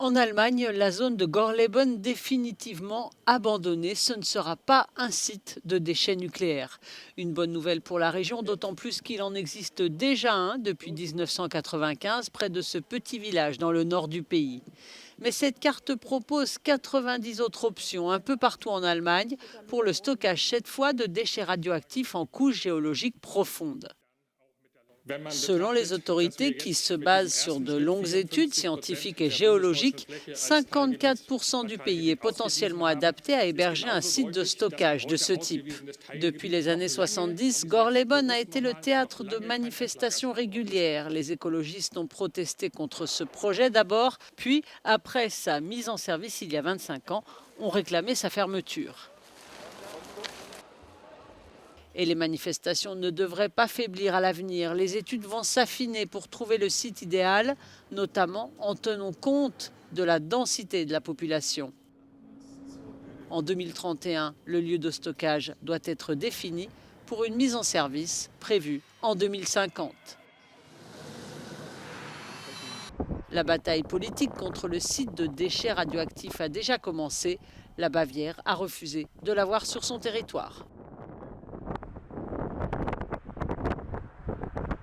En Allemagne, la zone de Gorleben définitivement abandonnée. Ce ne sera pas un site de déchets nucléaires. Une bonne nouvelle pour la région, d'autant plus qu'il en existe déjà un depuis 1995 près de ce petit village dans le nord du pays. Mais cette carte propose 90 autres options un peu partout en Allemagne pour le stockage cette fois de déchets radioactifs en couche géologique profonde. Selon les autorités qui se basent sur de longues études scientifiques et géologiques, 54% du pays est potentiellement adapté à héberger un site de stockage de ce type. Depuis les années 70, Gorleben a été le théâtre de manifestations régulières. Les écologistes ont protesté contre ce projet d'abord, puis, après sa mise en service il y a 25 ans, ont réclamé sa fermeture. Et les manifestations ne devraient pas faiblir à l'avenir. Les études vont s'affiner pour trouver le site idéal, notamment en tenant compte de la densité de la population. En 2031, le lieu de stockage doit être défini pour une mise en service prévue en 2050. La bataille politique contre le site de déchets radioactifs a déjà commencé. La Bavière a refusé de l'avoir sur son territoire.